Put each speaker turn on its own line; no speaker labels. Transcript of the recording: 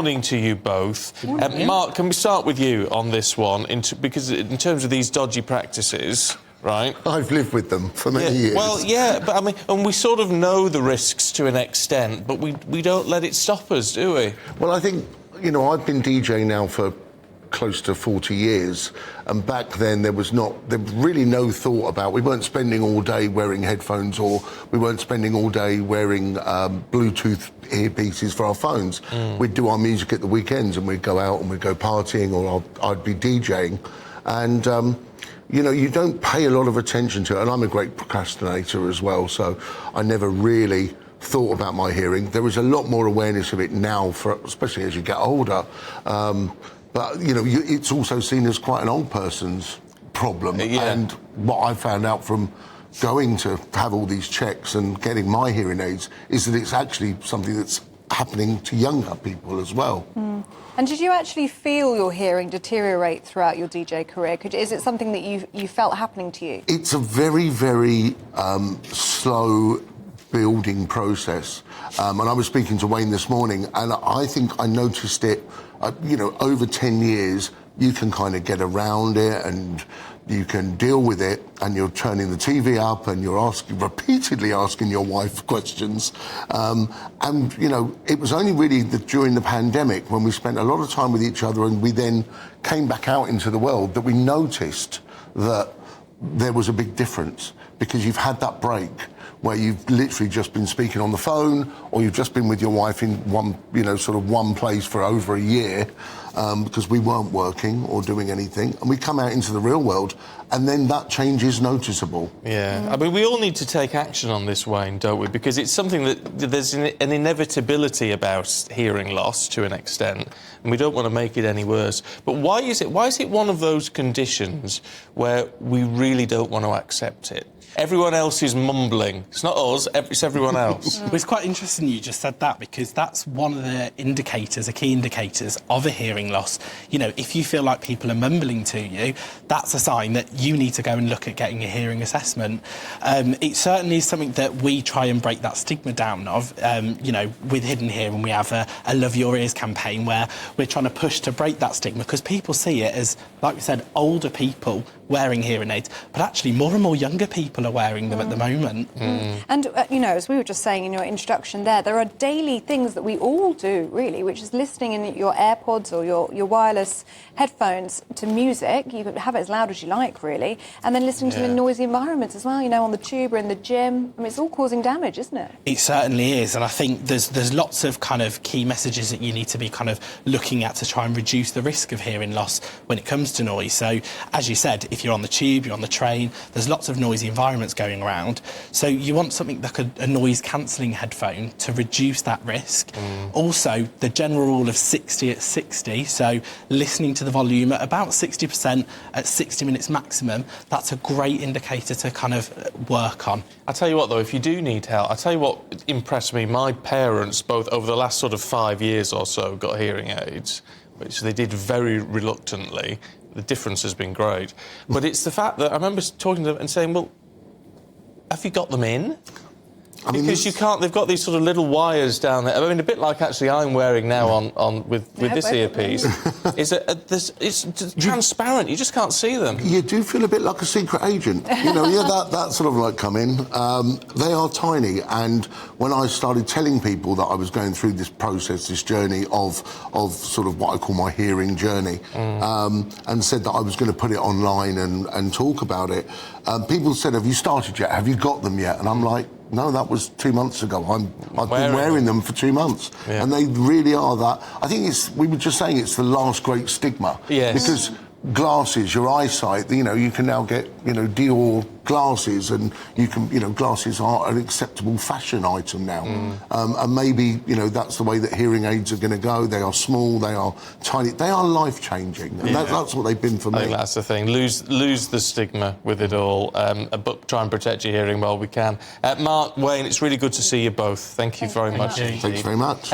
Morning to you both. Mark, can we start with you on this one? Because in terms of these dodgy practices, right?
I've lived with them for many years.
Well, yeah, but I mean, and we sort of know the risks to an extent, but we don't let it stop us, do we?
Well, I think, you know, I've been DJing now for close to 40 years, and back then there was really no thought about, we weren't spending all day wearing headphones, or we weren't spending all day wearing Bluetooth earpieces for our phones. We'd do our music at the weekends and we'd go out and we'd go partying, or I'd be DJing, and you know, you don't pay a lot of attention to it, and I'm a great procrastinator as well, so I never really thought about my hearing. There is a lot more awareness of it now, especially as you get older. But, you know, it's also seen as quite an old person's problem.
Yeah.
And what I found out from going to have all these checks and getting my hearing aids is that it's actually something that's happening to younger people as well.
And did you actually feel your hearing deteriorate throughout your DJ career? Is it something that you felt happening to you?
It's a very, very slow building process. And I was speaking to Wayne this morning, and I think I noticed it, you know, over 10 years, you can kind of get around it and you can deal with it, and you're turning the TV up and you're repeatedly asking your wife questions. And, you know, it was only really during the pandemic, when we spent a lot of time with each other and we then came back out into the world, that we noticed that there was a big difference, because you've had that break where you've literally just been speaking on the phone, or you've just been with your wife in one place for over a year, because we weren't working or doing anything, and we come out into the real world, and then that change is noticeable.
Yeah, I mean, we all need to take action on this, Wayne, don't we? Because it's something that there's an inevitability about hearing loss to an extent, and we don't want to make it any worse. But why is it one of those conditions where we really don't want to accept it? Everyone else is mumbling. It's not us, it's everyone else.
Well, it's quite interesting you just said that, because that's one of the indicators, key indicators of a hearing loss. You know, if you feel like people are mumbling to you, that's a sign that you need to go and look at getting a hearing assessment. It certainly is something that we try and break that stigma down of. You know, with Hidden Hearing, we have a Love Your Ears campaign where we're trying to push to break that stigma, because people see it as, like we said, older people wearing hearing aids, but actually more and more younger people are wearing them at the moment.
And, you know, as we were just saying in your introduction there are daily things that we all do, really, which is listening in your AirPods or your wireless headphones to music. You can have it as loud as you like, really, and then listening to them in noisy environments as well, you know, on the tube or in the gym. I mean, it's all causing damage, isn't it?
It certainly is, and I think there's lots of kind of key messages that you need to be kind of looking at to try and reduce the risk of hearing loss when it comes to noise. So, as you said, if you're on the tube, you're on the train, there's lots of noisy environments going around. So you want something like a noise-cancelling headphone to reduce that risk. Also, the general rule of 60 at 60, so listening to the volume at about 60% at 60 minutes maximum, that's a great indicator to kind of work on.
I'll tell you what, though, if you do need help, I'll tell you what impressed me. My parents, both over the last sort of 5 years or so, got hearing aids, which they did very reluctantly. The difference has been great. But it's the fact that I remember talking to them and saying, well, have you got them in? Because you can't, they've got these sort of little wires down there. I mean, a bit like actually I'm wearing now with this earpiece. It's transparent, you just can't see them.
You do feel a bit like a secret agent. You know, that sort of like come in. They are tiny, and when I started telling people that I was going through this process, this journey of sort of what I call my hearing journey, and said that I was going to put it online and talk about it, people said, have you started yet? Have you got them yet? And I'm like, no, that was 2 months ago. I've been wearing them for 2 months. Yeah. And they really are that. I think we were just saying it's the last great stigma.
Yes.
Because glasses, your eyesight, you know, you can now get, you know, Dior glasses, and you can, you know, glasses are an acceptable fashion item now. And maybe, you know, that's the way that hearing aids are going to go. They are small, they are tiny, they are life-changing, and that's what they've been for me.
I think that's the thing. Lose the stigma with it all, but try and protect your hearing while we can. Mark, Wayne, it's really good to see you both. Thank you very much.
Thanks very much.